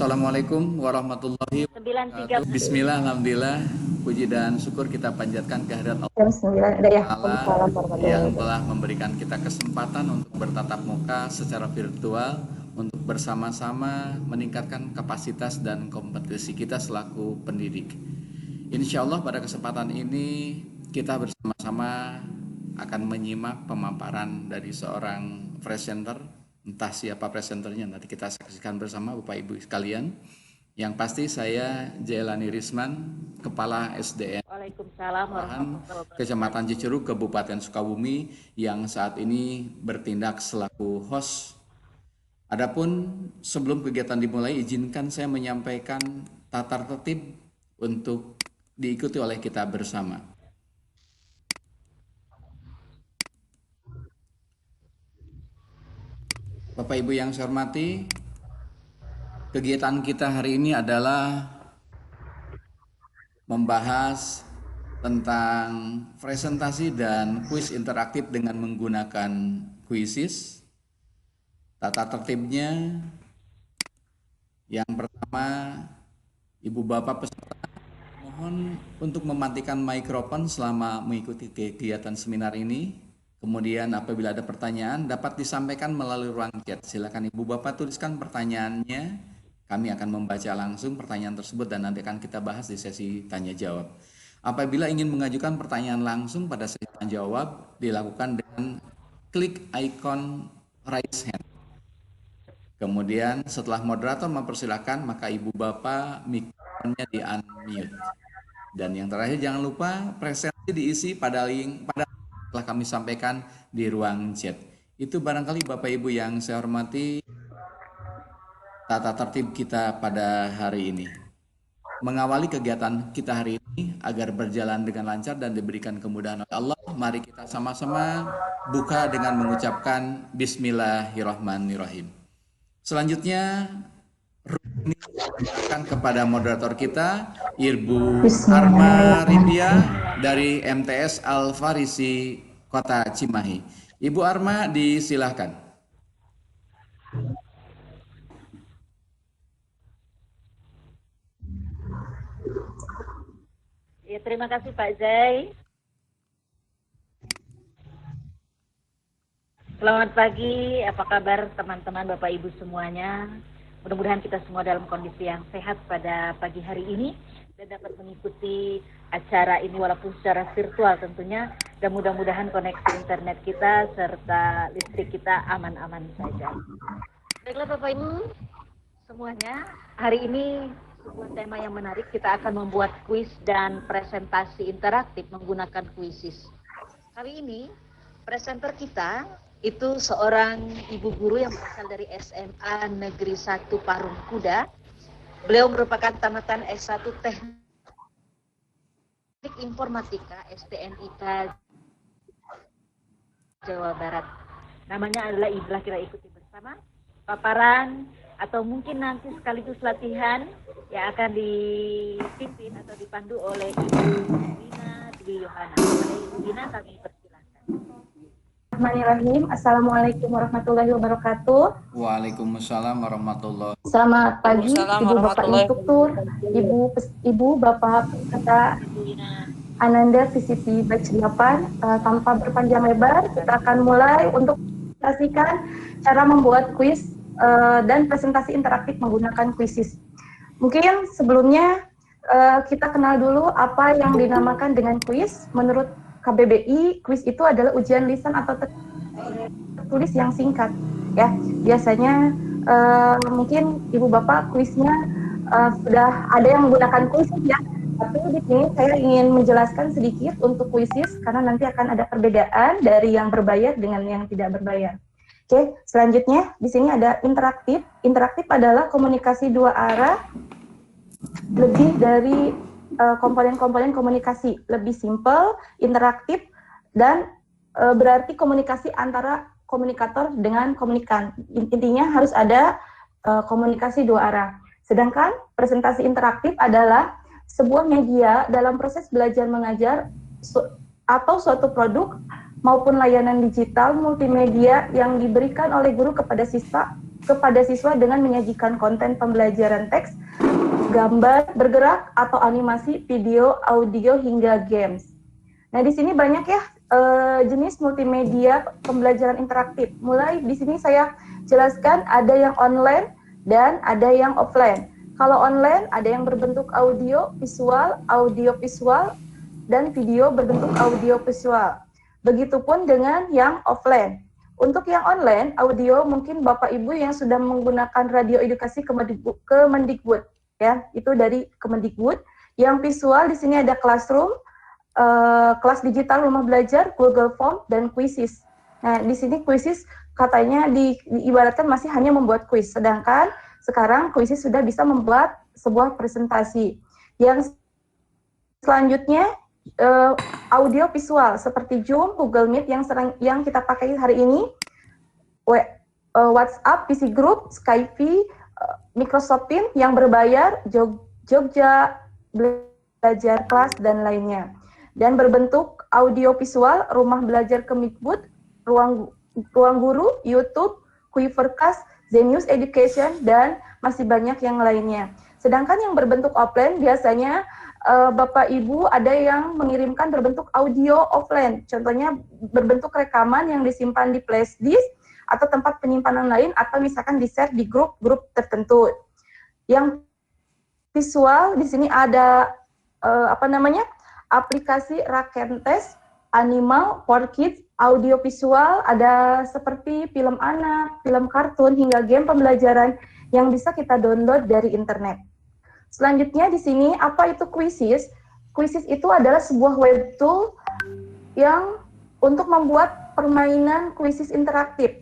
Assalamualaikum warahmatullahi wabarakatuh. Bismillah, alhamdulillah, puji dan syukur kita panjatkan kehadirat Allah Jam 9 ada ya. Ta'ala yang telah memberikan kita kesempatan untuk bertatap muka secara virtual untuk bersama-sama meningkatkan kapasitas dan kompetensi kita selaku pendidik. Insya Allah pada kesempatan ini kita bersama-sama akan menyimak pemaparan dari seorang presenter. Entah siapa presenternya, nanti kita saksikan bersama Bapak Ibu sekalian. Yang pasti saya Jailani Risman, Kepala SDN Waalaikumsalam warahmatullahi wabarakatuh. Kecamatan Cicurug, Kabupaten Sukabumi, yang saat ini bertindak selaku host. Adapun sebelum kegiatan dimulai, izinkan saya menyampaikan tata tertib untuk diikuti oleh kita bersama. Bapak Ibu yang saya hormati, kegiatan kita hari ini adalah membahas tentang presentasi dan kuis interaktif dengan menggunakan Quizizz. Tata tertibnya, yang pertama, Ibu Bapak peserta mohon untuk mematikan mikrofon selama mengikuti kegiatan seminar ini. Kemudian apabila ada pertanyaan dapat disampaikan melalui ruang chat. Silakan Ibu Bapak tuliskan pertanyaannya. Kami akan membaca langsung pertanyaan tersebut dan nanti akan kita bahas di sesi tanya jawab. Apabila ingin mengajukan pertanyaan langsung pada sesi tanya jawab, dilakukan dengan klik ikon raise hand. Kemudian setelah moderator mempersilahkan, maka Ibu Bapak mikrofonnya di-unmute. Dan yang terakhir jangan lupa presentasi diisi pada link telah kami sampaikan di ruang chat. Itu barangkali Bapak Ibu yang saya hormati tata tertib kita pada hari ini. Mengawali kegiatan kita hari ini agar berjalan dengan lancar dan diberikan kemudahan oleh Allah, mari kita sama-sama buka dengan mengucapkan Bismillahirrahmanirrahim. Selanjutnya ini akan kepada moderator kita, Ibu Arma Rindia dari MTS Al-Farisi Kota Cimahi. Ibu Arma, disilahkan. Ya, terima kasih Pak Zai. Selamat pagi, apa kabar teman-teman Bapak Ibu semuanya? Mudah-mudahan kita semua dalam kondisi yang sehat pada pagi hari ini dan dapat mengikuti acara ini walaupun secara virtual tentunya, dan mudah-mudahan koneksi internet kita serta listrik kita aman-aman saja. Baiklah Bapak Ibu semuanya, hari ini sebuah tema yang menarik. Kita akan membuat kuis dan presentasi interaktif menggunakan Quizizz. Kali ini presenter kita itu seorang ibu guru yang berasal dari SMA Negeri 1 Parung Kuda. Beliau merupakan tamatan S1 Teknik Informatika STNIK Jawa Barat. Namanya adalah Iblah. Kita ikuti bersama paparan atau mungkin nanti sekaligus latihan yang akan dipimpin atau dipandu oleh Ibu Wina Dwi Yohana. Ibu Wina, kami persilakan. Bismillahirrahmanirrahim. Assalamualaikum warahmatullahi wabarakatuh. Waalaikumsalam warahmatullahi wabarakatuh. Selamat pagi Ibu Bapak Instruktur, Ibu Bapak peserta Ananda VCP Batch 8. Tanpa berpanjang lebar, kita akan mulai untuk presentasikan cara membuat kuis dan presentasi interaktif menggunakan Quizizz. Mungkin sebelumnya kita kenal dulu apa yang dinamakan dengan kuis. Menurut KBBI, kuis itu adalah ujian lisan atau tertulis yang singkat. Ya, biasanya mungkin Ibu Bapak kuisnya sudah ada yang menggunakan kuis ya. Tapi di sini saya ingin menjelaskan sedikit untuk Quizizz karena nanti akan ada perbedaan dari yang berbayar dengan yang tidak berbayar. Oke, selanjutnya di sini ada interaktif. Interaktif adalah komunikasi dua arah, lebih dari komponen-komponen komunikasi, lebih simpel, interaktif, dan berarti komunikasi antara komunikator dengan komunikan. Intinya harus ada komunikasi dua arah. Sedangkan presentasi interaktif adalah sebuah media dalam proses belajar mengajar atau suatu produk maupun layanan digital multimedia yang diberikan oleh guru kepada siswa kepada siswa dengan menyajikan konten pembelajaran teks, gambar bergerak atau animasi, video, audio hingga games. Nah, di sini banyak ya jenis multimedia pembelajaran interaktif. Mulai di sini saya jelaskan ada yang online dan ada yang offline. Kalau online ada yang berbentuk audio visual, dan video berbentuk audio visual. Begitupun dengan yang offline. Untuk yang online, audio mungkin Bapak Ibu yang sudah menggunakan radio edukasi Kemendikbud, ya, itu dari Kemendikbud. Yang visual di sini ada Classroom, kelas digital rumah belajar, Google Form, dan Quizzes. Nah, di sini Quizzes katanya diibaratkan masih hanya membuat quiz, sedangkan sekarang Quizzes sudah bisa membuat sebuah presentasi. Yang selanjutnya audio visual seperti Zoom, Google Meet yang kita pakai hari ini, WhatsApp, PC Group, Skype, Microsoft Teams yang berbayar, Jogja Belajar Kelas, dan lainnya. Dan berbentuk audio visual, Rumah Belajar Kemdikbud, Ruang Guru, YouTube, Quivercast, Zenius Education, dan masih banyak yang lainnya. Sedangkan yang berbentuk offline biasanya Bapak Ibu ada yang mengirimkan berbentuk audio offline, contohnya berbentuk rekaman yang disimpan di flash disk atau tempat penyimpanan lain, atau misalkan di-share di grup-grup tertentu. Yang visual di sini ada aplikasi Rakentes, Animal, for Kids, audio visual ada seperti film anak, film kartun, hingga game pembelajaran yang bisa kita download dari internet. Selanjutnya di sini, apa itu Quizzes? Quizzes itu adalah sebuah web tool yang untuk membuat permainan quizzes interaktif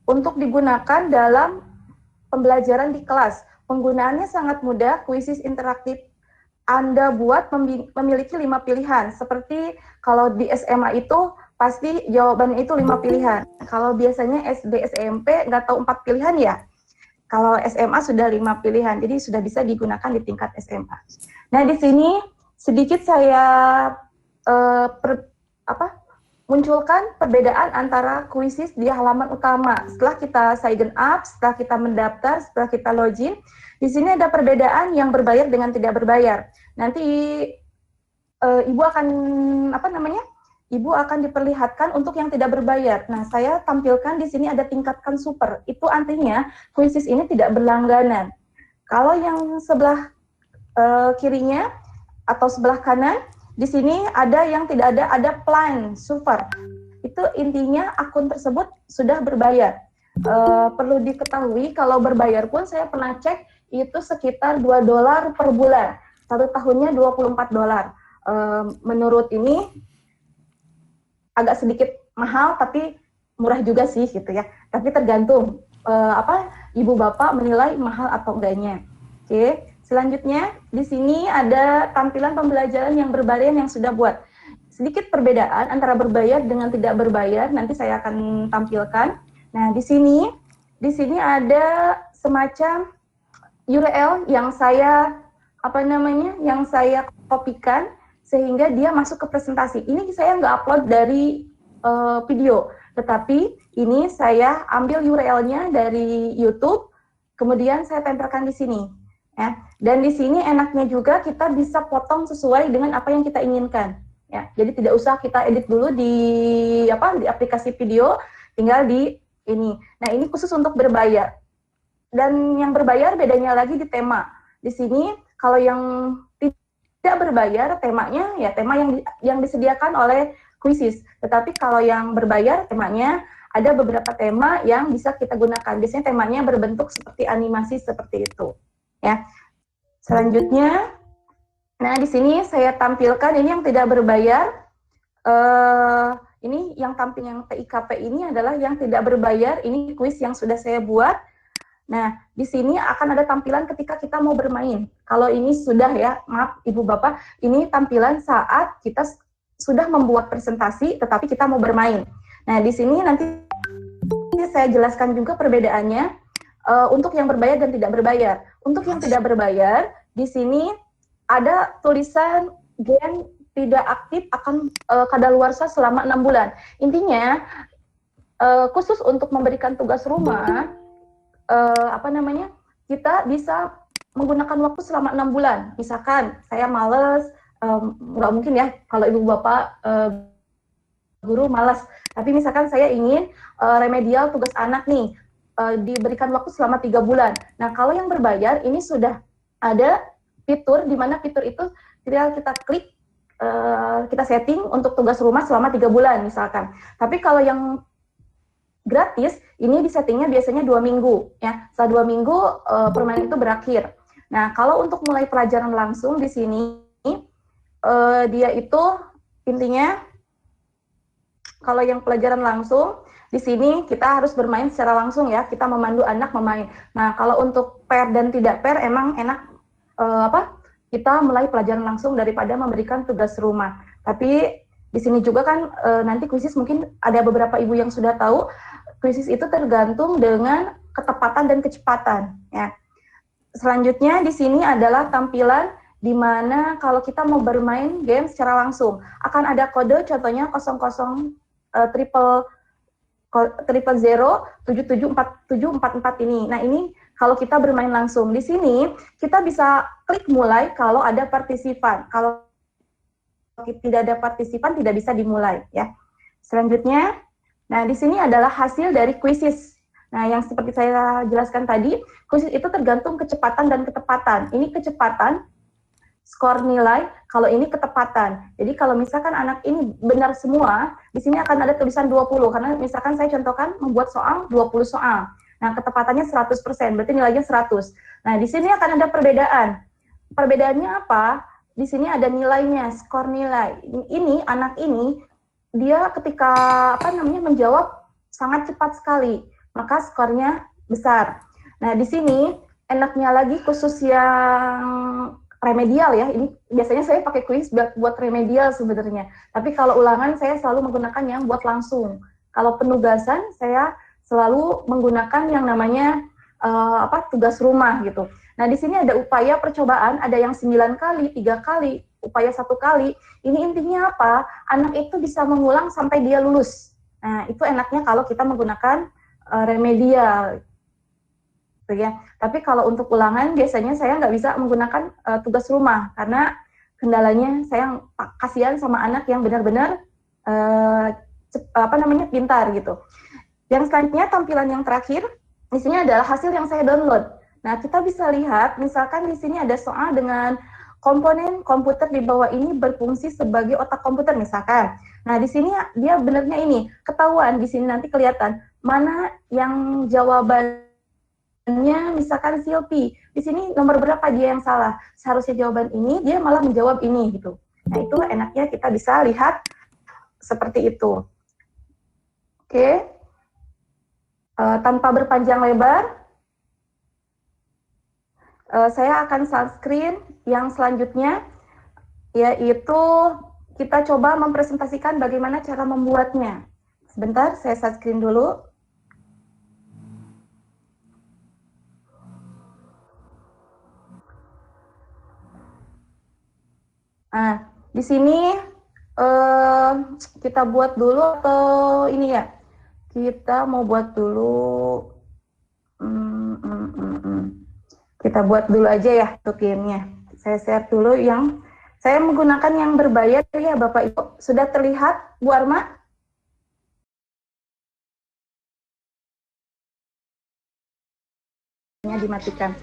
untuk digunakan dalam pembelajaran di kelas. Penggunaannya sangat mudah. Quizzes interaktif Anda buat memiliki 5 pilihan. Seperti kalau di SMA itu pasti jawabannya itu 5 pilihan. Kalau biasanya SD, SMP nggak tahu 4 pilihan ya. Kalau SMA sudah 5 pilihan, jadi sudah bisa digunakan di tingkat SMA. Nah, di sini sedikit saya munculkan perbedaan antara Quizzes di halaman utama. Setelah kita sign up, setelah kita mendaftar, setelah kita login, di sini ada perbedaan yang berbayar dengan tidak berbayar. Nanti Ibu akan Ibu akan diperlihatkan untuk yang tidak berbayar. Nah, saya tampilkan di sini ada tingkatkan super. Itu artinya Quizzes ini tidak berlangganan. Kalau yang sebelah kirinya atau sebelah kanan, di sini ada yang tidak ada plan super. Itu intinya akun tersebut sudah berbayar. Perlu diketahui kalau berbayar pun saya pernah cek itu sekitar $2 per bulan. 1 tahunnya $24. Menurut ini agak sedikit mahal, tapi murah juga sih gitu ya. Tapi tergantung ibu bapak menilai mahal atau enggaknya. Oke, selanjutnya di sini ada tampilan pembelajaran yang berbayar yang sudah buat. Sedikit perbedaan antara berbayar dengan tidak berbayar nanti saya akan tampilkan. Nah, di sini ada semacam URL yang saya kopikan sehingga dia masuk ke presentasi. Ini saya nggak upload dari video, tetapi ini saya ambil URL-nya dari YouTube, kemudian saya tempelkan di sini. Ya. Dan di sini enaknya juga kita bisa potong sesuai dengan apa yang kita inginkan. Ya. Jadi tidak usah kita edit dulu di aplikasi video, tinggal di ini. Nah, ini khusus untuk berbayar. Dan yang berbayar bedanya lagi di tema. Di sini kalau yang tidak berbayar temanya ya tema yang disediakan oleh Quizzes. Tetapi kalau yang berbayar temanya ada beberapa tema yang bisa kita gunakan. Biasanya temanya berbentuk seperti animasi seperti itu. Ya. Selanjutnya, nah di sini saya tampilkan ini yang tidak berbayar. Ini yang tampil yang TIKP ini adalah yang tidak berbayar. Ini kuis yang sudah saya buat. Nah, di sini akan ada tampilan ketika kita mau bermain. Kalau ini sudah ya, maaf Ibu Bapak, ini tampilan saat kita sudah membuat presentasi, tetapi kita mau bermain. Nah, di sini nanti saya jelaskan juga perbedaannya untuk yang berbayar dan tidak berbayar. Untuk yang tidak berbayar, di sini ada tulisan game tidak aktif akan kadaluarsa selama 6 bulan. Intinya, khusus untuk memberikan tugas rumah, apa namanya, kita bisa menggunakan waktu selama 6 bulan. Misalkan saya males, nggak mungkin ya kalau ibu bapak guru malas, tapi misalkan saya ingin remedial tugas anak nih, diberikan waktu selama 3 bulan. Nah, kalau yang berbayar ini sudah ada fitur, di mana fitur itu kita klik, kita setting untuk tugas rumah selama 3 bulan misalkan. Tapi kalau yang gratis, ini disettingnya biasanya 2 minggu ya. Setelah 2 minggu permainan itu berakhir. Nah, kalau untuk mulai pelajaran langsung di sini, dia itu intinya kalau yang pelajaran langsung di sini kita harus bermain secara langsung ya, kita memandu anak memain. Nah, kalau untuk pair dan tidak pair emang enak kita mulai pelajaran langsung daripada memberikan tugas rumah. Tapi di sini juga kan nanti kuisis, mungkin ada beberapa ibu yang sudah tahu, kuisis itu tergantung dengan ketepatan dan kecepatan ya. Selanjutnya di sini adalah tampilan di mana kalau kita mau bermain game secara langsung akan ada kode, contohnya 00 triple 774744 ini. Nah, ini kalau kita bermain langsung. Di sini kita bisa klik mulai kalau ada partisipan. Kalau tidak ada partisipan tidak bisa dimulai ya. Selanjutnya, nah di sini adalah hasil dari kuisis. Nah, yang seperti saya jelaskan tadi, kuisis itu tergantung kecepatan dan ketepatan. Ini kecepatan, skor nilai, kalau ini ketepatan. Jadi kalau misalkan anak ini benar semua, di sini akan ada tulisan 20, karena misalkan saya contohkan membuat soal 20 soal. Nah, ketepatannya 100%, berarti nilainya 100. Nah, di sini akan ada perbedaan. Perbedaannya apa? Di sini ada nilainya, skor nilai. Ini anak ini dia ketika menjawab sangat cepat sekali, maka skornya besar. Nah, di sini enaknya lagi khusus yang remedial ya, ini biasanya saya pakai kuis buat remedial sebenarnya. Tapi kalau ulangan saya selalu menggunakan yang buat langsung. Kalau penugasan saya selalu menggunakan yang namanya tugas rumah gitu. Nah, di sini ada upaya percobaan, ada yang 9 kali, 3 kali, upaya 1 kali. Ini intinya apa? Anak itu bisa mengulang sampai dia lulus. Nah, itu enaknya kalau kita menggunakan remedial. Ya. Tapi kalau untuk ulangan biasanya saya nggak bisa menggunakan tugas rumah karena kendalanya saya kasihan sama anak yang benar-benar pintar gitu. Yang selanjutnya tampilan yang terakhir di sini adalah hasil yang saya download. Nah, kita bisa lihat misalkan di sini ada soal dengan komponen komputer di bawah ini berfungsi sebagai otak komputer misalkan. Nah, di sini dia benarnya ini ketahuan, di sini nanti kelihatan mana yang jawaban misalkan Silpi, di sini nomor berapa dia yang salah, seharusnya jawaban ini, dia malah menjawab ini gitu. Nah, itu enaknya kita bisa lihat seperti itu. Oke, tanpa berpanjang lebar, saya akan screen yang selanjutnya, yaitu kita coba mempresentasikan bagaimana cara membuatnya. Sebentar, saya screen dulu. Nah, di sini kita buat dulu atau ini ya? Kita mau buat dulu, kita buat dulu aja ya untuk gamenya. Saya share dulu yang, saya menggunakan yang berbayar ya Bapak Ibu. Sudah terlihat Bu Arma? Dimatikan.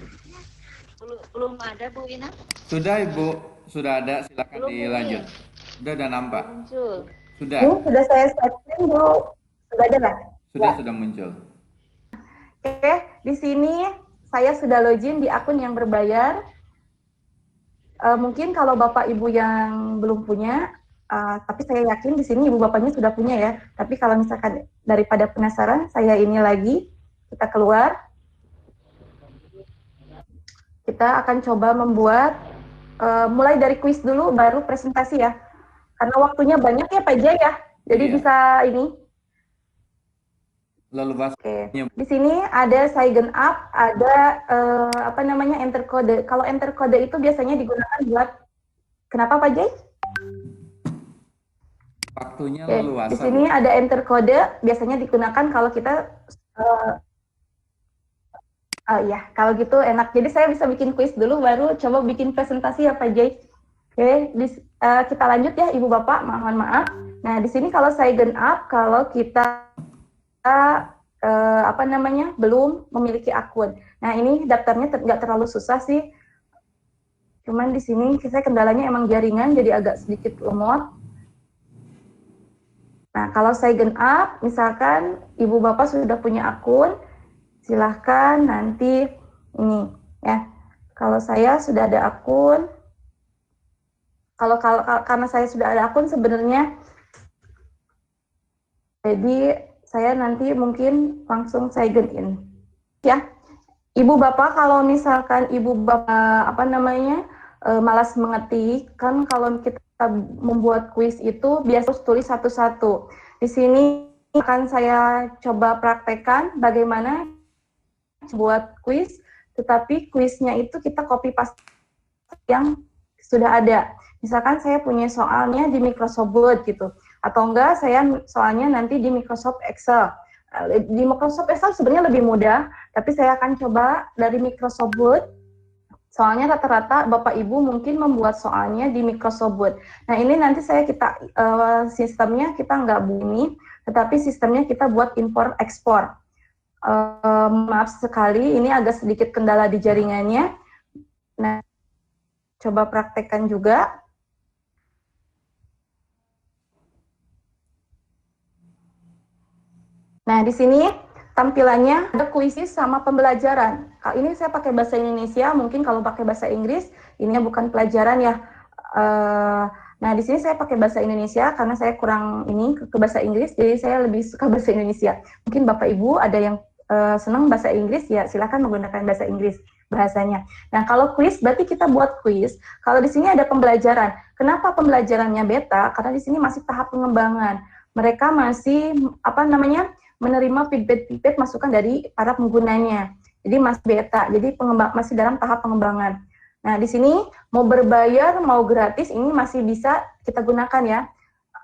Belum ada Bu Ina? Sudah Ibu, sudah ada, silakan dilanjut. Sudah nampak? Muncul. Sudah. Sudah saya screen Bu. Sudah ada lah? Sudah muncul. Oke, di sini saya sudah login di akun yang berbayar. Mungkin kalau Bapak Ibu yang belum punya, tapi saya yakin di sini Ibu Bapaknya sudah punya ya. Tapi kalau misalkan daripada penasaran, saya ini lagi, kita keluar. Kita akan coba membuat, mulai dari kuis dulu, baru presentasi ya. Karena waktunya banyak ya Pak Jaya ya, jadi bisa ini. Lalu Di sini ada sign up, ada enter code. Kalau enter code itu biasanya digunakan buat, kenapa Pak Jay? Waktunya leluasa. Di sini ada enter code, biasanya digunakan kalau kita Oh iya, kalau gitu enak. Jadi saya bisa bikin kuis dulu, baru coba bikin presentasi ya Pak Jay. Oke, kita lanjut ya Ibu Bapak, mohon maaf. Nah, di sini kalau saya genap, kalau kita apa namanya belum memiliki akun. Nah, ini daftarnya nggak terlalu susah sih. Cuman di sini saya kendalanya emang jaringan, jadi agak sedikit lemot. Nah, kalau saya genap, misalkan Ibu Bapak sudah punya akun, silahkan nanti ini ya. Kalau saya sudah ada akun, karena saya sudah ada akun sebenarnya, jadi saya nanti mungkin langsung saya sign in ya. Ibu Bapak, kalau misalkan Ibu Bapak apa namanya malas mengetik, kan kalau kita membuat kuis itu biasa tulis satu-satu. Di sini akan saya coba praktekkan bagaimana buat kuis, tetapi kuisnya itu kita copy paste yang sudah ada. Misalkan saya punya soalnya di Microsoft Word gitu, atau enggak saya soalnya nanti di Microsoft Excel. Di Microsoft Excel sebenarnya lebih mudah, tapi saya akan coba dari Microsoft Word. Soalnya rata-rata Bapak Ibu mungkin membuat soalnya di Microsoft Word. Nah, ini nanti sistemnya kita nggak bunyi, tetapi sistemnya kita buat import ekspor. Maaf sekali, ini agak sedikit kendala di jaringannya. Nah, coba praktekkan juga. Nah, di sini tampilannya ada kuisis sama pembelajaran. Ini saya pakai bahasa Indonesia, mungkin kalau pakai bahasa Inggris, ini bukan pelajaran ya. Nah, di sini saya pakai bahasa Indonesia karena saya kurang ini ke bahasa Inggris, jadi saya lebih suka bahasa Indonesia. Mungkin Bapak Ibu ada yang senang bahasa Inggris, ya silakan menggunakan bahasa Inggris bahasanya. Nah, kalau kuis berarti kita buat kuis. Kalau di sini ada pembelajaran. Kenapa pembelajarannya beta? Karena di sini masih tahap pengembangan. Mereka masih apa namanya? Menerima feedback masukan dari para penggunanya. Jadi masih beta, jadi masih dalam tahap pengembangan. Nah, di sini mau berbayar, mau gratis, ini masih bisa kita gunakan ya.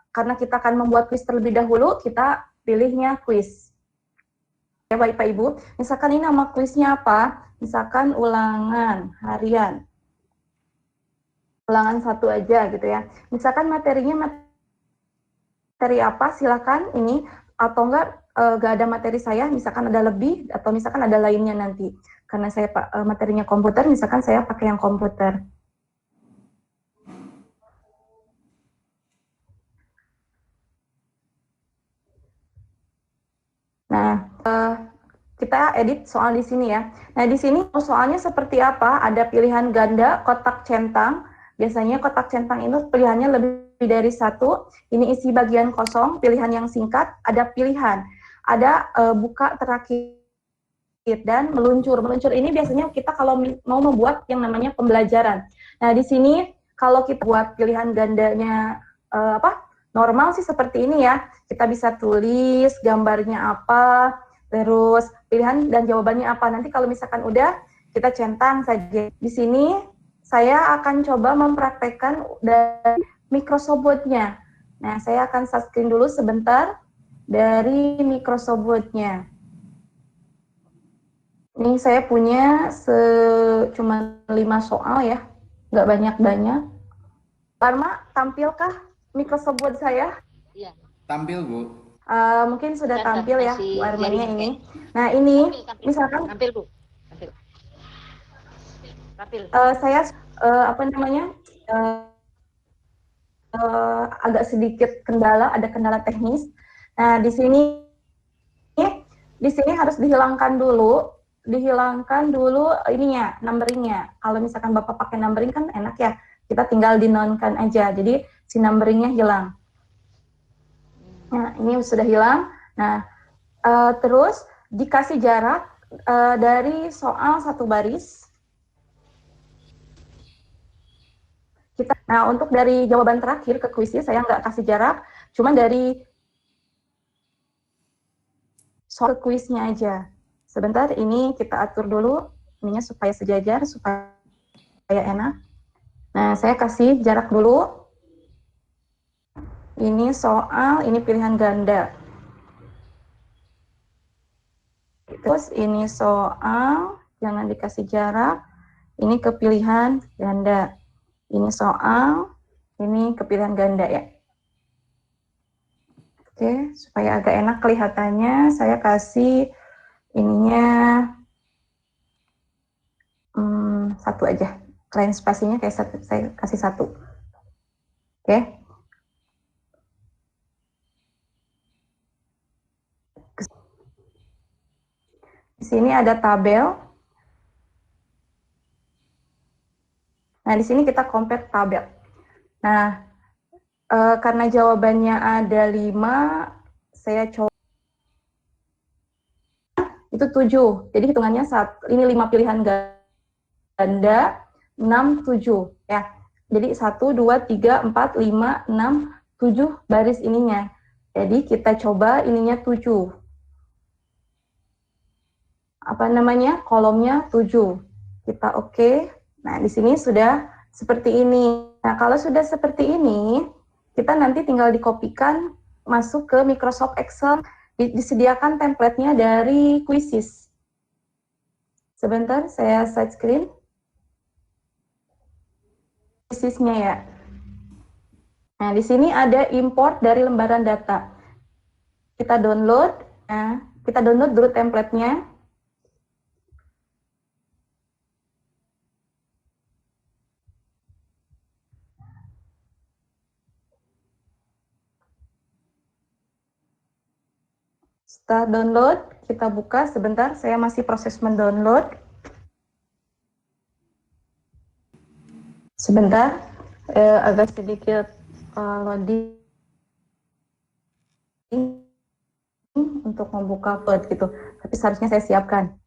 Karena kita akan membuat kuis terlebih dahulu, kita pilihnya kuis. Ya, Bapak Ibu, misalkan ini nama kuisnya apa? Misalkan ulangan harian. Ulangan 1 aja gitu ya. Misalkan materinya materi apa, silakan ini, atau enggak gak ada materi saya, misalkan ada lebih, atau misalkan ada lainnya nanti. Karena saya materinya komputer, misalkan saya pakai yang komputer. Nah, kita edit soal di sini ya. Nah, di sini soalnya seperti apa? Ada pilihan ganda, kotak centang. Biasanya kotak centang itu pilihannya lebih dari 1. Ini isi bagian kosong, pilihan yang singkat, ada pilihan. Ada buka terakhir dan meluncur. Meluncur ini biasanya kita kalau mau membuat yang namanya pembelajaran. Nah, di sini kalau kita buat pilihan gandanya normal sih seperti ini ya. Kita bisa tulis gambarnya apa, terus pilihan dan jawabannya apa. Nanti kalau misalkan udah, kita centang saja. Di sini saya akan coba mempraktekkan dari Microsoft Word-nya. Nah, saya akan share screen dulu sebentar dari Microsoft Word-nya. Ini saya punya cuma 5 soal ya, nggak banyak-banyak. Parma, tampilkah Microsoft Word saya? Iya. Tampil, Bu. Mungkin sudah tampil ya, Bu Armanya ini. Nah, ini misalkan tampil, Bu. Tampil. Saya agak sedikit ada kendala teknis. Nah, di sini harus dihilangkan dulu ininya, numberingnya. Kalau misalkan Bapak pakai numbering kan enak ya, kita tinggal dinonkan aja. Jadi si numberingnya hilang. Nah, ini sudah hilang. Nah, terus dikasih jarak dari soal 1 baris. Nah, untuk dari jawaban terakhir ke kuisnya saya nggak kasih jarak, cuma dari soal kuisnya aja. Sebentar, ini kita atur dulu ininya supaya sejajar, supaya enak. Nah, saya kasih jarak dulu. Ini soal, ini pilihan ganda. Terus ini soal jangan dikasih jarak. Ini kepilihan ganda. Ini soal, ini kepilihan ganda ya. Oke, supaya agak enak kelihatannya, saya kasih ininya satu aja. Line spasinya kayak satu, saya kasih satu. Oke. Di sini ada tabel. Nah, di sini kita compare tabel. Nah, karena jawabannya ada 5, saya coba itu 7. Jadi hitungannya ini 5 pilihan ganda, 6, 7 ya. Jadi 1, 2, 3, 4, 5, 6, 7 baris ininya. Jadi kita coba ininya 7. Apa namanya? Kolomnya 7. Kita oke. Nah, di sini sudah seperti ini. Nah, kalau sudah seperti ini, kita nanti tinggal dikopikan masuk ke Microsoft Excel. Disediakan template-nya dari Quizzes. Sebentar, saya side screen. Quizzes-nya ya. Nah, di sini ada import dari lembaran data. Kita download. Nah, kita download dulu template-nya. Setelah download, kita buka sebentar, saya masih proses mendownload. Sebentar, agak sedikit loading untuk membuka Word gitu. Tapi seharusnya saya siapkan.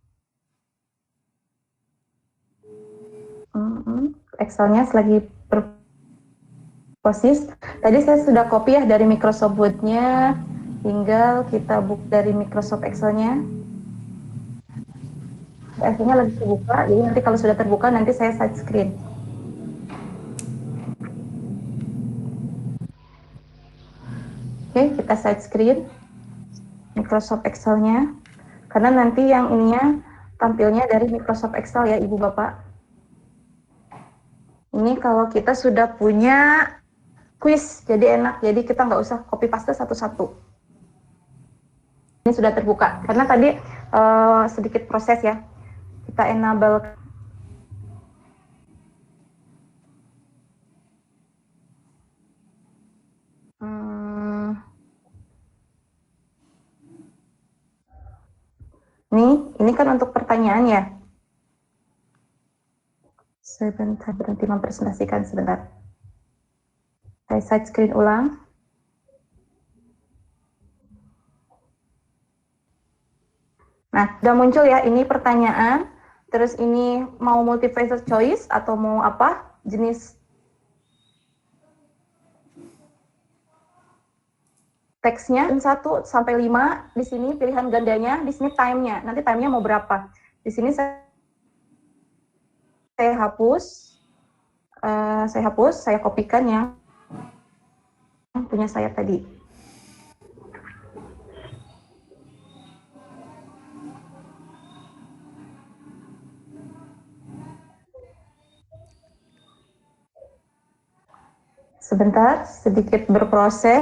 Excel-nya lagi berproses. Tadi saya sudah copy ya dari Microsoft Word-nya. Tinggal kita buka dari Microsoft Excel-nya. Excel-nya lagi terbuka, jadi nanti kalau sudah terbuka nanti saya side screen. Oke, kita side screen Microsoft Excel-nya. Karena nanti yang ininya tampilnya dari Microsoft Excel ya Ibu Bapak. Ini kalau kita sudah punya quiz, jadi enak. Jadi kita nggak usah copy paste satu-satu. Ini sudah terbuka, karena tadi sedikit proses ya. Kita enable. Ini kan untuk pertanyaan ya. Sebentar, berhenti mempresentasikan sebentar. Saya side screen ulang. Nah, udah muncul ya, ini pertanyaan, terus ini mau multiple choice atau mau apa, jenis teksnya, 1 sampai 5, di sini pilihan gandanya, di sini time-nya, nanti time-nya mau berapa. Di sini saya hapus, saya kopikan yang punya saya tadi. Sebentar, sedikit berproses.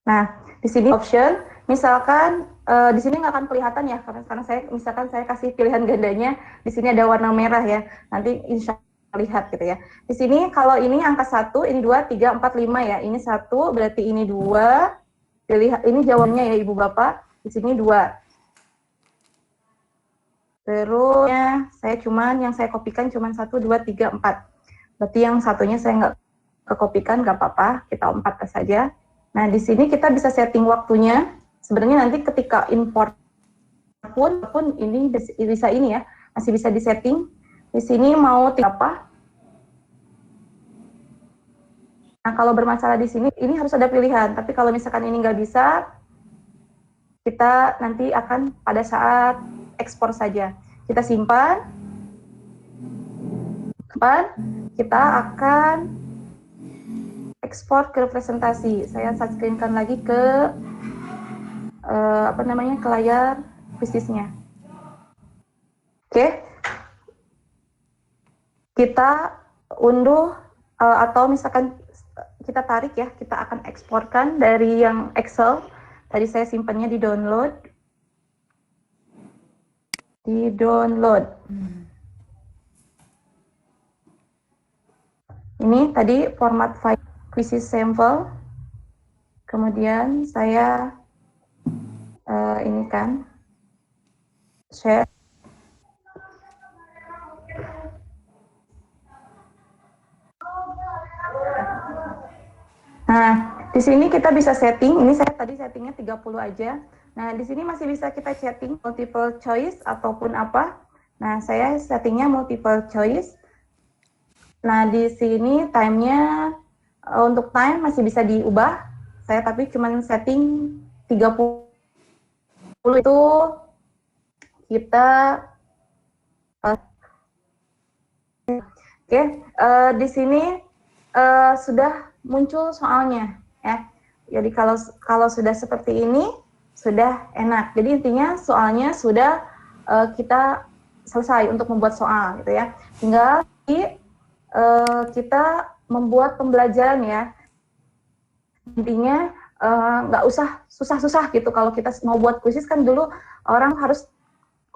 Nah, di sini option, misalkan di sini nggak akan kelihatan ya, karena saya kasih pilihan gandanya, di sini ada warna merah ya, nanti insya Allah lihat gitu ya. Di sini kalau ini angka 1, ini 2, 3, 4, 5 ya, ini 1, berarti ini 2, ini jawabannya ya Ibu Bapak, di sini 2. Terus yang saya kopikan cuma 1, 2, 3, 4. Berarti yang satunya saya nggak kekopikan, nggak apa-apa, kita 4 saja. Nah, di sini kita bisa setting waktunya. Sebenarnya nanti ketika import pun ini bisa ini ya, masih bisa disetting. Di sini mau apa? Nah, kalau bermasalah di sini, ini harus ada pilihan. Tapi kalau misalkan ini nggak bisa, kita nanti akan pada saat ekspor saja. Kita simpan. Kita akan ekspor ke presentasi. Saya screenkan lagi ke ke layar bisnisnya. Oke. Kita unduh atau misalkan kita tarik ya, kita akan eksporkan dari yang Excel. Tadi saya simpannya di download. Ini tadi format file quizzes sample. Kemudian saya ini kan share. Nah, di sini kita bisa setting. Ini saya tadi settingnya 30 aja. Nah, di sini masih bisa kita setting multiple choice ataupun apa. Nah, saya settingnya multiple choice. Nah, di sini time-nya untuk time masih bisa diubah. Saya tapi cuma setting 30 itu kita oke, di sini sudah muncul soalnya ya. Jadi kalau sudah seperti ini sudah enak. Jadi intinya soalnya sudah kita selesai untuk membuat soal gitu ya. Tinggal kita membuat pembelajaran ya. Intinya nggak usah susah-susah gitu. Kalau kita mau buat kuisis kan dulu orang harus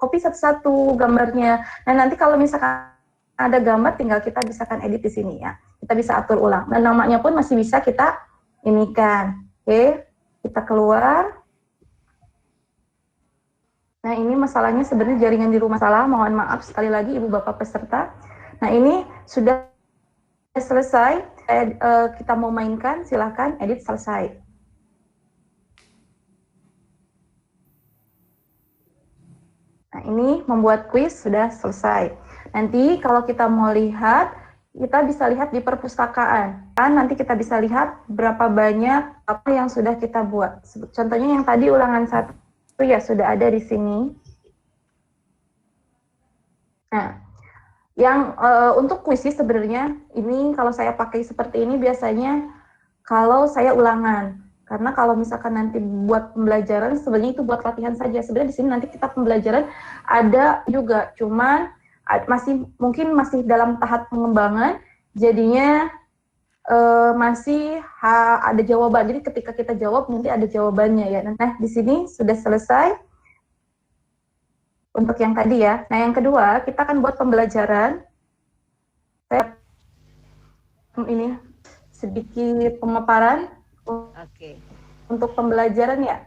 copy satu-satu gambarnya. Nah nanti kalau misalkan ada gambar tinggal kita bisakan edit di sini ya. Kita bisa atur ulang. Dan namanya pun masih bisa kita inikan. Oke, kita keluar. Nah ini masalahnya sebenarnya jaringan di rumah salah. Mohon maaf sekali lagi Ibu Bapak peserta. Nah ini sudah selesai. Kita mau mainkan, silahkan edit selesai. Nah ini membuat quiz sudah selesai. Nanti kalau kita mau lihat, kita bisa lihat di perpustakaan. Nanti kita bisa lihat berapa banyak apa yang sudah kita buat. Contohnya yang tadi ulangan 1 ya sudah ada di sini. Nah, yang untuk kuisis sebenarnya ini kalau saya pakai seperti ini biasanya kalau saya ulangan. Karena kalau misalkan nanti buat pembelajaran sebenarnya itu buat latihan saja. Sebenarnya di sini nanti kita pembelajaran ada juga, cuman mungkin masih dalam tahap pengembangan, jadinya masih ada jawaban. Jadi ketika kita jawab nanti ada jawabannya ya. Nah di sini sudah selesai untuk yang tadi ya. Nah yang kedua kita akan buat pembelajaran. Saya ini sedikit pemaparan. Oke. Untuk pembelajaran ya.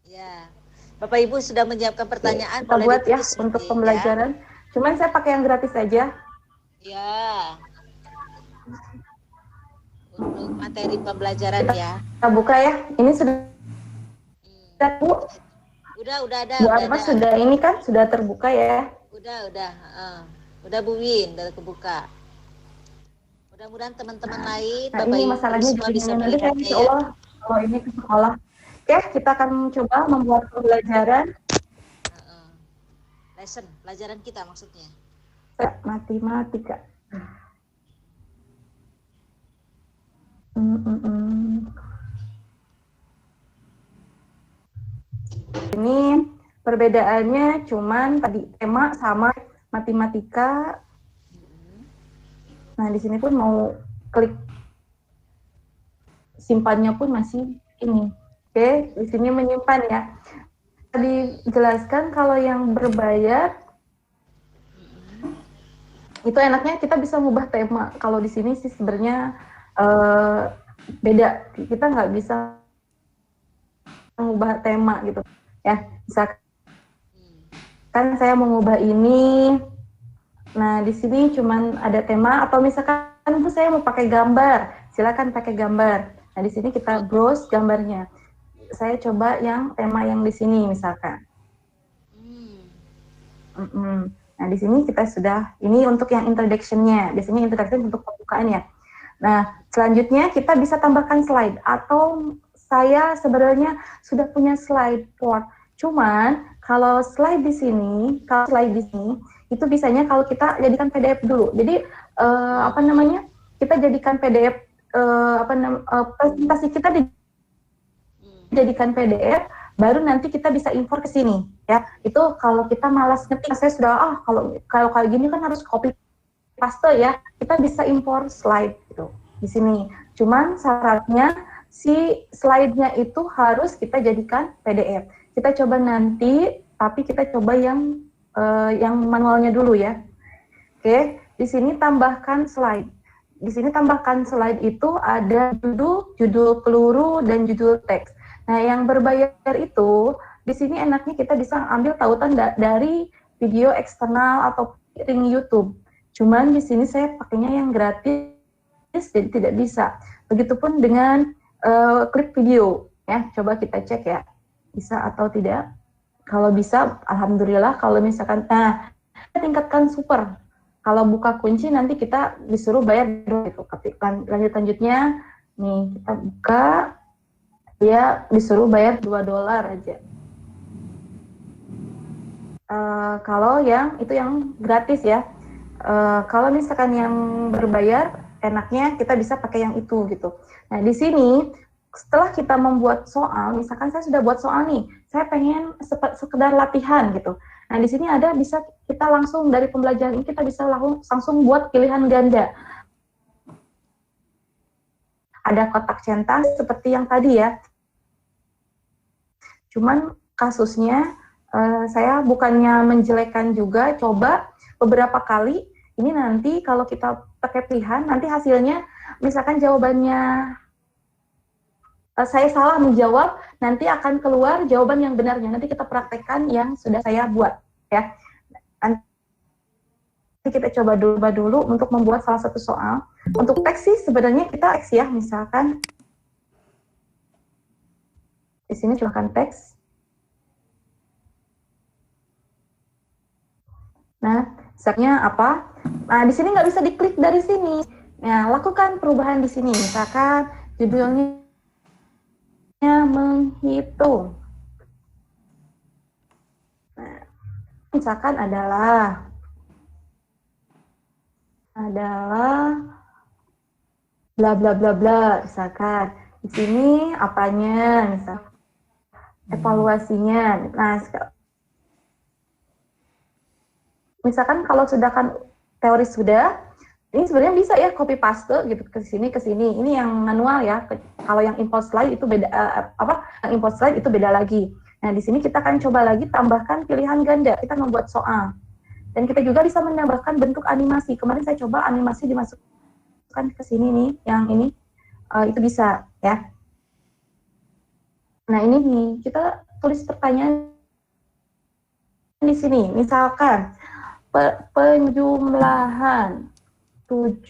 Ya. Bapak Ibu sudah menyiapkan pertanyaan. Kita buat ya untuk pembelajaran. Ya. Cuman saya pakai yang gratis saja. Ya. Untuk materi pembelajaran ya. Kita buka ya. Ini sudah Bu. Udah ada. Sudah ini kan sudah terbuka ya. Udah Bu Win, udah kebuka. Mudah-mudahan teman-teman lain Nah, Bapak ini Ibu masalahnya semua bisa nanti melihatnya insya Allah kalau ini ke sekolah. Oke, kita akan coba membuat pembelajaran. Lesson, pelajaran kita maksudnya. Matematika. Ini perbedaannya cuman tadi tema sama matematika. Nah di sini pun mau klik simpannya pun masih ini. Oke, di sini menyimpan ya. Tadi jelaskan kalau yang berbayar itu enaknya kita bisa mengubah tema. Kalau di sini sih sebenarnya beda. Kita nggak bisa mengubah tema gitu. Ya, misalkan saya mengubah ini. Nah, di sini cuman ada tema atau misalkan saya mau pakai gambar, silakan pakai gambar. Nah, di sini kita browse gambarnya. Saya coba yang tema yang di sini misalkan. Nah, di sini kita sudah, ini untuk yang introduction-nya. Di sini introduction untuk pembukaan ya. Nah, selanjutnya kita bisa tambahkan slide atau saya sebenarnya sudah punya slide board. Cuman kalau slide di sini, itu bisanya kalau kita jadikan PDF dulu. Jadi kita jadikan PDF presentasi kita dijadikan PDF, baru nanti kita bisa import ke sini ya. Itu kalau kita malas ngetik, saya sudah kalau kayak gini kan harus copy paste ya, kita bisa import slide gitu di sini. Cuman syaratnya si slide-nya itu harus kita jadikan PDF. Kita coba nanti, tapi kita coba yang manualnya dulu ya. Oke, di sini tambahkan slide. Di sini tambahkan slide itu ada judul peluru, dan judul teks. Nah, yang berbayar itu, di sini enaknya kita bisa ambil tautan dari video eksternal atau link YouTube. Cuman di sini saya pakainya yang gratis, jadi tidak bisa. Begitupun dengan klip video, ya. Coba kita cek ya, bisa atau tidak. Kalau bisa, alhamdulillah. Kalau misalkan, tingkatkan super. Kalau buka kunci nanti kita disuruh bayar gitu. Lanjutnya, nih kita buka, dia disuruh bayar $2 aja. Kalau yang itu yang gratis ya. Kalau misalkan yang berbayar, enaknya kita bisa pakai yang itu gitu. Nah di sini setelah kita membuat soal, misalkan saya sudah buat soal nih, saya pengen sekedar latihan gitu. Nah di sini ada bisa kita langsung dari pembelajaran ini kita bisa langsung buat pilihan ganda. Ada kotak centang seperti yang tadi ya. Cuman kasusnya saya bukannya menjelekkan juga, coba beberapa kali. Ini nanti kalau kita pakai pilihan, nanti hasilnya misalkan jawabannya saya salah menjawab, nanti akan keluar jawaban yang benarnya. Nanti kita praktekkan yang sudah saya buat, ya. Nanti kita coba dulu untuk membuat salah satu soal. Untuk teks sih sebenarnya kita teks ya, misalkan di sini silahkan teks. Nah, misalnya apa? Nah, di sini nggak bisa diklik dari sini. Nah, lakukan perubahan di sini. Misalkan judulnya menghitung. Nah, misalkan adalah bla bla bla bla. Misalkan di sini apanya, misal evaluasinya. Nah, misalkan kalau sudah kan teori sudah, ini sebenarnya bisa ya copy paste gitu ke sini. Ini yang manual ya. Kalau yang import slide itu beda yang import slide itu beda lagi. Nah, di sini kita akan coba lagi tambahkan pilihan ganda. Kita membuat soal. Dan kita juga bisa menambahkan bentuk animasi. Kemarin saya coba animasi dimasukkan ke sini nih, yang ini itu bisa ya. Nah, ini nih kita tulis pertanyaan di sini. Misalkan penjumlahan 7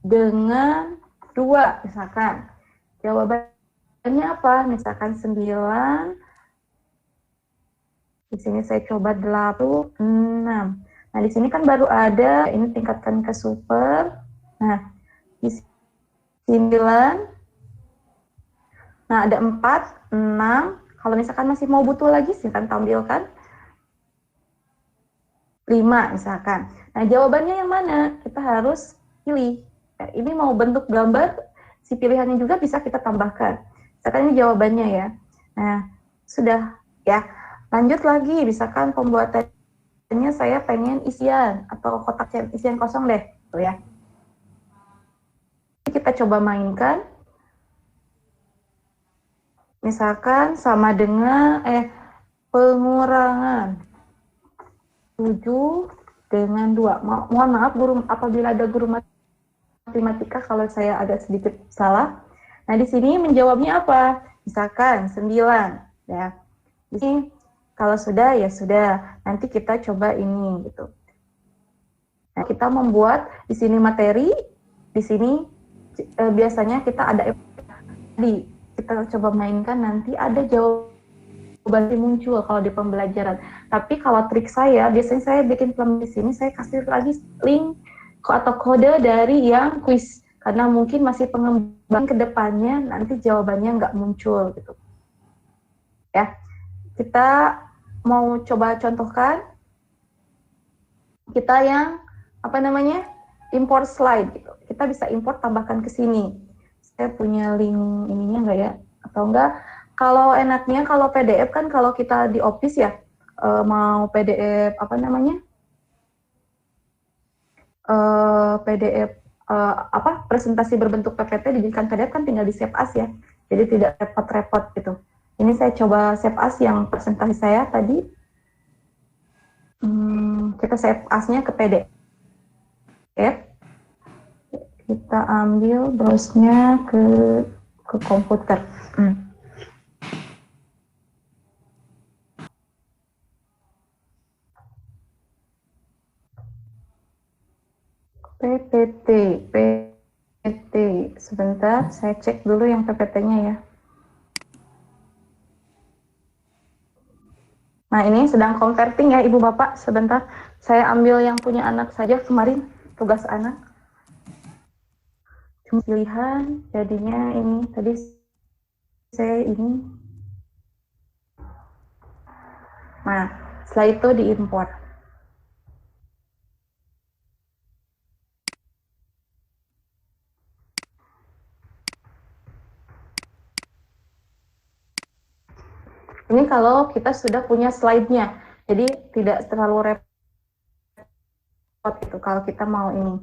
dengan 2, misalkan. Jawabannya apa? Misalkan 9. Di sini saya coba 86. Nah, di sini kan baru ada, ini tingkatkan ke super. Nah, di 9. Nah, ada 4, 6. Kalau misalkan masih mau butuh lagi, silakan tampilkan. 5 misalkan. Nah, jawabannya yang mana? Kita harus pilih. Ya, ini mau bentuk gambar, si pilihannya juga bisa kita tambahkan. Misalkan ini jawabannya ya. Nah, sudah ya. Lanjut lagi, misalkan pembuatannya saya pengen isian atau kotak isian kosong deh, tuh ya. Kita coba mainkan. Misalkan sama dengan pengurangan 7 dengan 2. Mohon maaf guru, apabila ada guru matematika kalau saya agak sedikit salah. Nah, di sini menjawabnya apa? Misalkan 9 ya. Di sini kalau sudah ya sudah. Nanti kita coba ini gitu. Nah, kita membuat di sini materi, di sini biasanya kita ada kita coba mainkan, nanti ada jawaban muncul kalau di pembelajaran. Tapi kalau trik saya, biasanya saya bikin film di sini, saya kasih lagi link atau kode dari yang quiz, karena mungkin masih pengembangan ke depannya, nanti jawabannya nggak muncul gitu. Ya, kita mau coba contohkan, kita yang import slide gitu. kita bisa import tambahkan ke sini. Saya punya link ininya nggak ya? Atau enggak? Kalau enaknya kalau PDF kan kalau kita di Office ya, mau PDF apa namanya? PDF apa presentasi berbentuk PPT dijadikan PDF kan tinggal di save as ya. Jadi tidak repot-repot gitu. Ini saya coba save as yang presentasi saya tadi. Kita save as-nya ke PDF. Kita ambil browse-nya ke komputer. PPT, sebentar, saya cek dulu yang PPT-nya ya. Nah, ini sedang converting ya Ibu Bapak, sebentar. Saya ambil yang punya anak saja kemarin, tugas anak. Cuma pilihan, jadinya ini, tadi saya ini. Nah, setelah itu diimport. Ini kalau kita sudah punya slide-nya, jadi tidak terlalu repot itu kalau kita mau ini.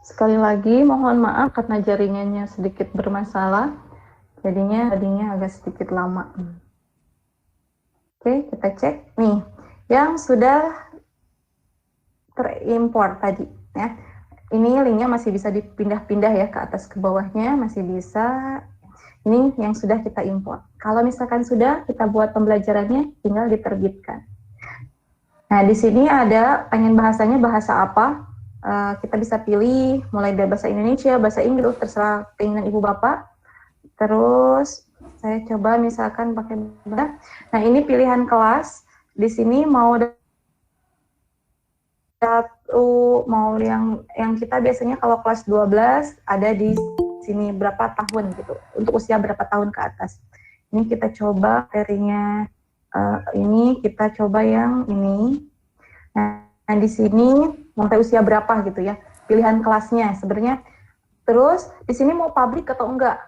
Sekali lagi mohon maaf karena jaringannya sedikit bermasalah, jadinya tadinya agak sedikit lama. Oke, kita cek nih yang sudah terimport tadi ya. Ini linknya masih bisa dipindah-pindah ya ke atas ke bawahnya, masih bisa. Ini yang sudah kita import. Kalau misalkan sudah kita buat pembelajarannya, tinggal diterbitkan. Nah, di sini ada pengen bahasanya bahasa apa? Kita bisa pilih mulai dari bahasa Indonesia, bahasa Inggris, terserah keinginan Ibu Bapak. Terus saya coba misalkan pakai nah ini pilihan kelas. Di sini mau mau yang kita biasanya kalau kelas 12 ada di sini berapa tahun gitu. Untuk usia berapa tahun ke atas. Ini kita coba materinya ini kita coba yang ini. Nah, di sini sampai usia berapa gitu ya. Pilihan kelasnya sebenarnya. Terus di sini mau publik atau enggak?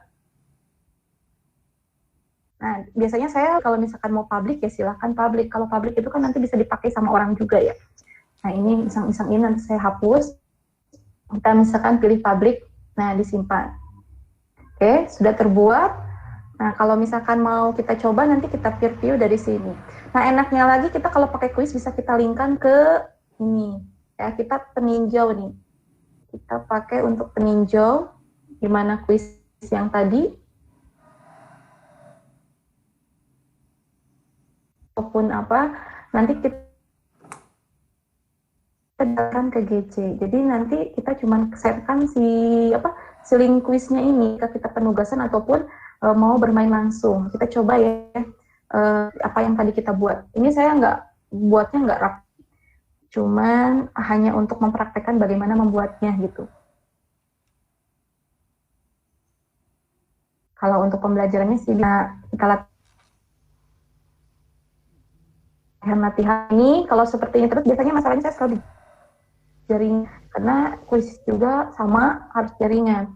Nah, biasanya saya kalau misalkan mau publik ya silahkan publik. Kalau publik itu kan nanti bisa dipakai sama orang juga ya. Nah, ini iseng-iseng ini nanti saya hapus. Kita misalkan pilih publik, nah disimpan. Oke, sudah terbuat. Nah, kalau misalkan mau kita coba nanti kita preview dari sini. Nah, enaknya lagi kita kalau pakai kuis bisa kita linkkan ke ini. Ya, kita peninjau nih. Kita pakai untuk peninjau gimana kuis yang tadi. Ataupun apa, nanti kita datang ke GC. Jadi nanti kita cuma setkan si link kuisnya ini ketika kita penugasan ataupun mau bermain langsung. Kita coba ya apa yang tadi kita buat. Ini saya buatnya nggak rapi. Cuman hanya untuk mempraktekkan bagaimana membuatnya gitu. Kalau untuk pembelajarannya sih kita latihan ini, kalau seperti ini terus biasanya masalahnya saya selalu jaring, karena kuis juga sama harus jaringan.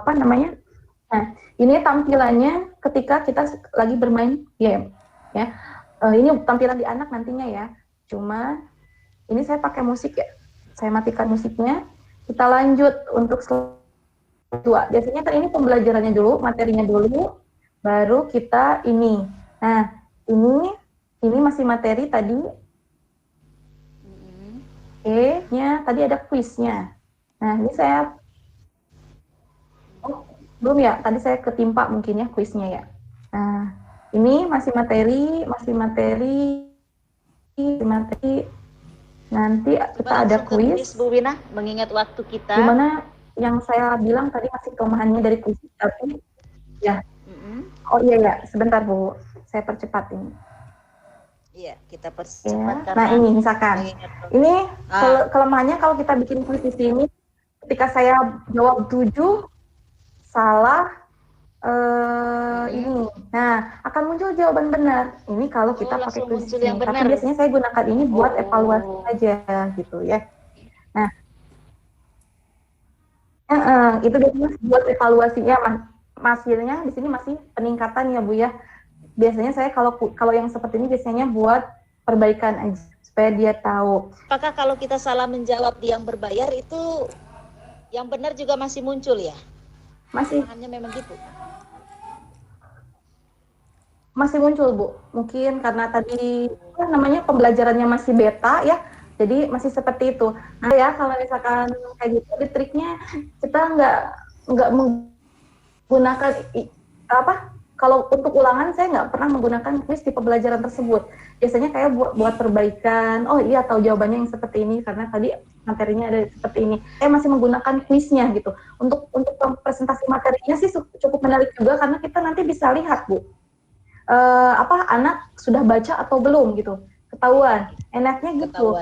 Apa namanya? Nah, ini tampilannya ketika kita lagi bermain game, ya. Ini tampilan di anak nantinya ya. Cuma ini saya pakai musik ya. Saya matikan musiknya. Kita lanjut untuk dua. Biasanya kan ini pembelajarannya dulu, materinya dulu, baru kita ini. Nah, ini masih materi tadi. E-nya tadi ada kuisnya. Nah, ini saya belum ya. Tadi saya ketimpa mungkin ya kuisnya ya. Nah, ini masih materi. Nanti kita ada kuis. Bu Wina, mengingat waktu kita. Gimana yang saya bilang tadi masih kelemahannya dari kuis tapi ya. Oh iya ya, sebentar Bu. Saya percepat ini. Iya, kita percepat. Ya. Nah ini misalkan, ini kelemahannya kalau kita bikin kuis di sini, ketika saya jawab 7 salah ini. Nah, akan muncul jawaban benar. Ini kalau kita pakai langsung kuis muncul ini. yang Tapi benar. biasanya saya gunakan ini buat evaluasi saja gitu ya. Nah, itu biasanya buat evaluasinya, hasilnya di sini masih peningkatan ya Bu ya. Biasanya saya kalau yang seperti ini biasanya buat perbaikan aja supaya dia tahu. Apakah kalau kita salah menjawab di yang berbayar itu yang benar juga masih muncul ya? Masih Hanya memang gitu. masih muncul Bu, mungkin karena tadi namanya pembelajarannya masih beta ya, jadi masih seperti itu. Nah ya kalau misalkan kayak gitu, di triknya kita nggak menggunakan apa? Kalau untuk ulangan saya nggak pernah menggunakan kuis di pembelajaran tersebut. Biasanya kayak buat perbaikan. Oh iya tahu jawabannya yang seperti ini karena tadi materinya ada seperti ini. Saya masih menggunakan kuisnya gitu. Untuk presentasi materinya sih cukup menarik juga karena kita nanti bisa lihat Bu. Anak sudah baca atau belum gitu, ketahuan enaknya gitu.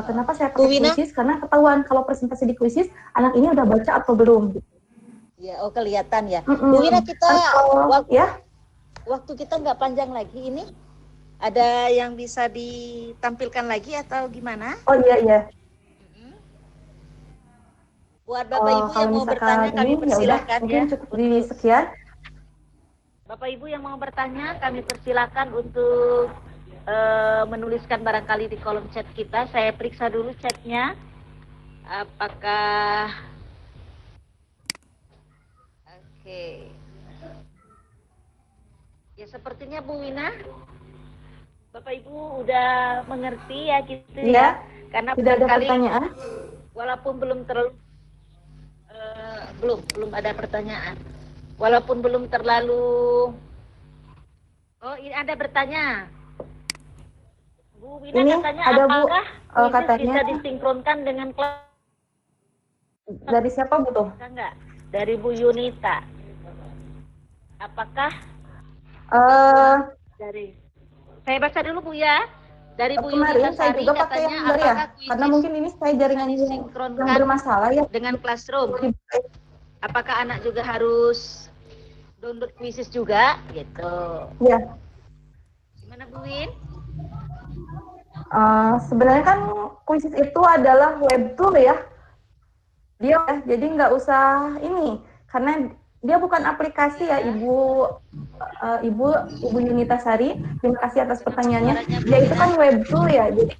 Kenapa saya pakai kuisis, karena ketahuan kalau presentasi di kuisis anak ini udah baca atau belum gitu. Ya, kelihatan ya. Bu Wina, kita waktu kita nggak panjang lagi ini, ada yang bisa ditampilkan lagi atau gimana? Oh iya. Buat Bapak Ibu yang mau bertanya kami persilakan mungkin cukup di sekian. Bapak Ibu yang mau bertanya, kami persilakan untuk menuliskan barangkali di kolom chat kita. Saya periksa dulu chatnya. Apakah... Oke. Ya sepertinya Bu Wina, Bapak Ibu udah mengerti ya gitu ya. Karena tidak ada pertanyaan. Walaupun belum terlalu... belum ada pertanyaan. Walaupun belum terlalu... Oh, ini ada bertanya. Bu Wina ini katanya ada apakah katanya bisa disinkronkan dengan kelas? Dari siapa Bu tuh? Enggak, dari Bu Yunita. Apakah dari... Saya baca dulu Bu ya. Dari Bu kemarin Yunita saya Sari juga pakai yang benar ya, karena mungkin ini saya jaringan yang bermasalah ya dengan Classroom. Apakah anak juga harus download Quizzes juga gitu? Iya. Gimana Bu Win? Sebenarnya kan Quizzes itu adalah web tool ya. Dia jadi nggak usah ini karena dia bukan aplikasi ya Ibu Yunita Sari. Terima kasih atas pertanyaannya. Dia itu kan web tool ya. Jadi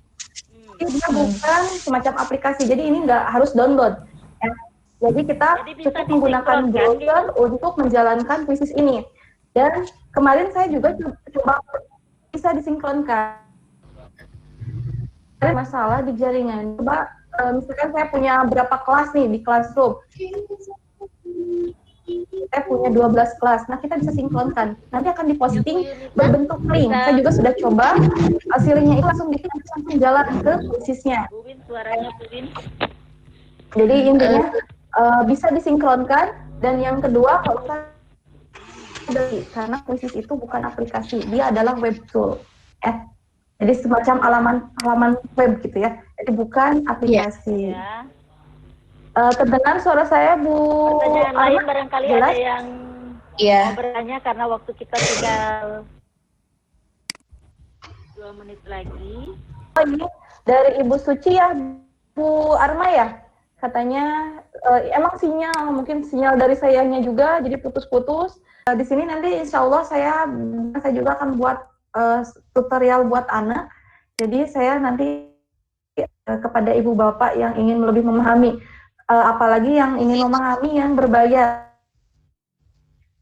dia bukan semacam aplikasi. Jadi ini nggak harus download. Ya. Jadi kita cukup menggunakan browser untuk menjalankan Quizzes ini. Dan kemarin saya juga coba bisa disinkronkan. Ada masalah di jaringan. Coba misalkan saya punya berapa kelas nih di Classroom. Saya punya 12 kelas. Nah, kita bisa sinkronkan. Nanti akan diposting berbentuk link. Saya juga sudah coba. Hasilnya itu langsung jalan ke Quizzesnya. Bu Win, suaranya Bu Win. Jadi intinya bisa disinkronkan, dan yang kedua kalau karena Quizzes itu bukan aplikasi, dia adalah web tool, jadi semacam halaman web gitu ya, jadi bukan aplikasi. Terdengar suara saya Bu? Pertanyaan lain barangkali jelas? ada yang mau bertanya karena waktu kita tinggal 2 menit lagi. Oh, ini dari Ibu Suci ya, Bu Arma ya? Katanya emang mungkin sinyal dari sayanya juga jadi putus-putus. Di sini nanti insya Allah saya juga akan buat tutorial buat anak. Jadi saya nanti kepada ibu bapak yang ingin lebih memahami, apalagi yang ingin memahami yang berbayar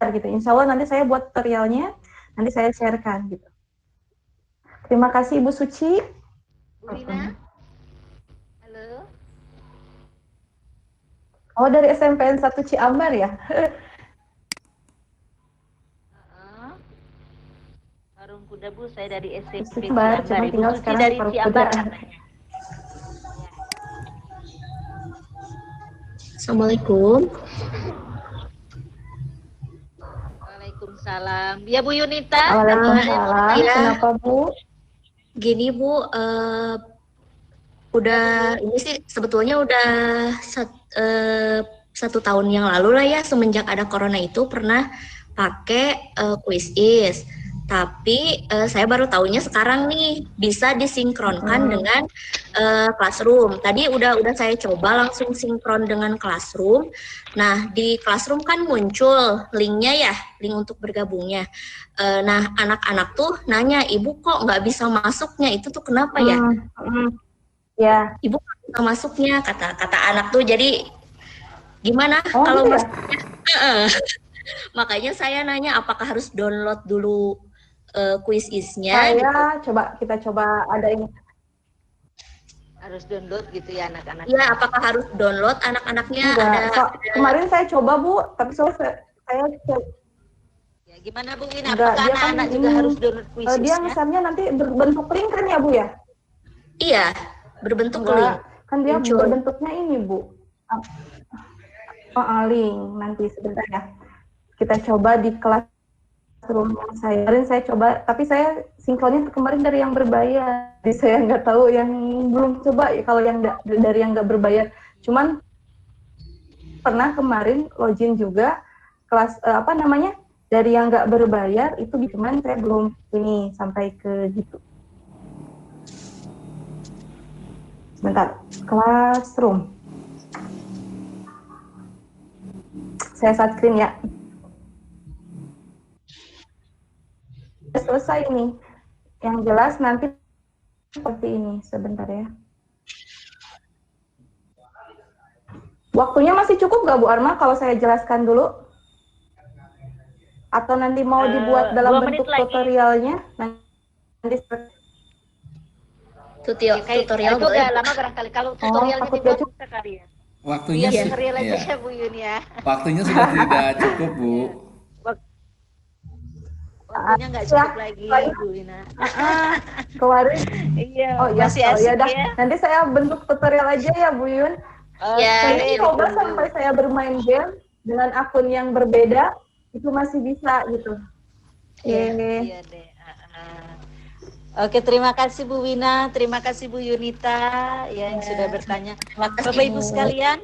gitu. Insya Allah nanti saya buat tutorialnya, nanti saya sharekan gitu. Terima kasih Ibu Suci. Bu Wina, halo. Oh, dari SMPN 1 Ciambar ya? Warung Kuda Bu, saya dari SMP Ciambar, Ciambar. cuma tinggal Suci sekarang dari Warung Ciambar Kuda. katanya. Assalamualaikum. Waalaikumsalam. Ya Bu Yunita. Waalaikumsalam. Ya. Kenapa Bu? Gini Bu, Udah ini sih sebetulnya udah 1 tahun yang lalu lah ya, semenjak ada corona itu pernah pakai QuizIs. Tapi saya baru tahunya sekarang nih bisa disinkronkan dengan Classroom. Tadi udah saya coba langsung sinkron dengan Classroom. Nah di Classroom kan muncul linknya ya, link untuk bergabungnya. Nah anak-anak tuh nanya, ibu kok nggak bisa masuknya, itu tuh kenapa ya? Ya. Ibu nggak bisa masuknya, kata anak tuh. Jadi gimana kalau gitu masuknya? Makanya saya nanya apakah harus download dulu QuizIs-nya? Kita coba ada ini. Harus download gitu ya anak-anak. Iya, apakah harus download anak-anaknya? Kemarin saya coba Bu, tapi saya ya, gimana Bu Wina? Apakah anak-anak juga harus download QuizIs-nya? Dia misalnya nanti berbentuk link kan ya Bu ya? Iya, berbentuk link. Kan dia berbentuknya ini Bu. Link nanti sebentar ya. Kita coba di kelas rumah saya. Kemarin saya coba, tapi saya sinkronnya kemarin dari yang berbayar. Jadi saya nggak tahu yang belum coba ya kalau yang dari yang nggak berbayar. Cuman pernah kemarin login juga kelas dari yang nggak berbayar itu, cuman saya belum ini sampai ke gitu. Sebentar, Classroom. Saya screen ya. Selesai ini. Yang jelas nanti seperti ini. Sebentar ya. Waktunya masih cukup nggak Bu Arma kalau saya jelaskan dulu? Atau nanti mau dibuat dalam bentuk tutorialnya? Nanti tutorial itu udah lama barangkali. Kalau tutorialnya dibuat bisa kali ya. Waktunya tutorial aja ya Bu Yun ya. Waktunya sudah tidak cukup Bu. Waktunya nggak cukup lagi Bu Wina. Kemarin. Iya. Masih asik ya. Nanti saya bentuk tutorial aja ya Bu Yun. Saya coba sampai saya bermain game dengan akun yang berbeda itu masih bisa gitu. Iya deh. Oke, terima kasih Bu Wina, terima kasih Bu Yunita yang sudah bertanya. Bapak Ibu sekalian,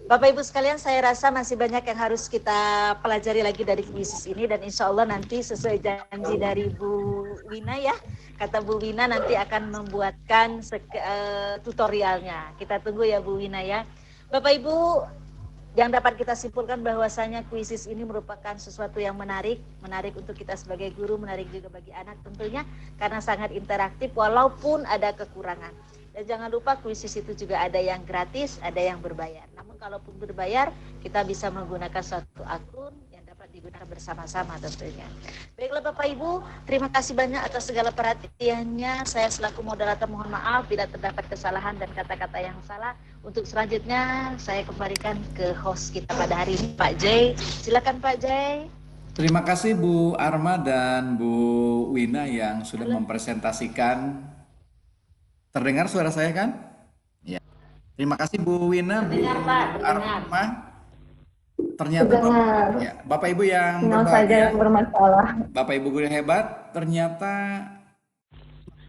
Bapak Ibu sekalian, saya rasa masih banyak yang harus kita pelajari lagi dari QuizIs ini, dan insya Allah nanti sesuai janji dari Bu Wina ya, kata Bu Wina nanti akan membuatkan tutorialnya. Kita tunggu ya Bu Wina ya. Bapak Ibu, yang dapat kita simpulkan bahwasanya QuizIs ini merupakan sesuatu yang menarik untuk kita sebagai guru, menarik juga bagi anak tentunya karena sangat interaktif walaupun ada kekurangan. Dan jangan lupa QuizIs itu juga ada yang gratis, ada yang berbayar. Namun kalaupun berbayar, kita bisa menggunakan suatu akun yang dapat digunakan bersama-sama tentunya. Baiklah Bapak Ibu, terima kasih banyak atas segala perhatiannya. Saya selaku moderator mohon maaf bila terdapat kesalahan dan kata-kata yang salah. Untuk selanjutnya saya kembalikan ke host kita pada hari ini, Pak Jay. Silakan Pak Jay. Terima kasih Bu Arma dan Bu Wina yang sudah mempresentasikan. Terdengar suara saya kan? Ya. Terima kasih Bu Wina, Bu Arma. Ternyata Bapak Ibu yang bermasalah. Bapak Ibu guru hebat, ternyata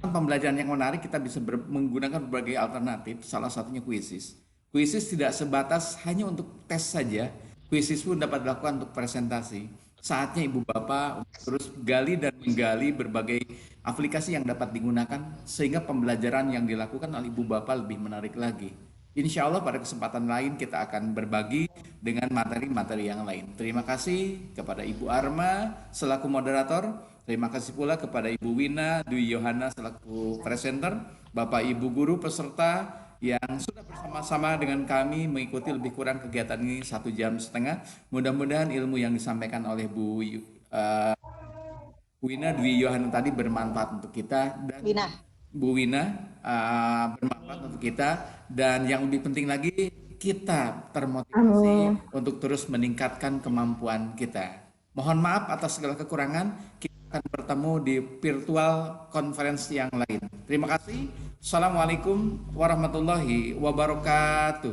pembelajaran yang menarik, kita bisa menggunakan berbagai alternatif, salah satunya QuizIs. QuizIs tidak sebatas hanya untuk tes saja, QuizIs pun dapat dilakukan untuk presentasi. Saatnya Ibu Bapak terus gali dan menggali berbagai aplikasi yang dapat digunakan sehingga pembelajaran yang dilakukan oleh Ibu Bapak lebih menarik lagi. Insya Allah pada kesempatan lain kita akan berbagi dengan materi-materi yang lain. Terima kasih kepada Ibu Arma selaku moderator. Terima kasih pula kepada Ibu Wina Dwi Yohana selaku presenter, Bapak Ibu guru peserta yang sudah bersama-sama dengan kami mengikuti lebih kurang kegiatan ini 1,5 jam. Mudah-mudahan ilmu yang disampaikan oleh Bu Wina Dwi Yohana tadi bermanfaat untuk kita dan Bu Wina bermanfaat untuk kita, dan yang lebih penting lagi kita termotivasi untuk terus meningkatkan kemampuan kita. Mohon maaf atas segala kekurangan. Kita akan bertemu di virtual conference yang lain. Terima kasih. Assalamualaikum warahmatullahi wabarakatuh.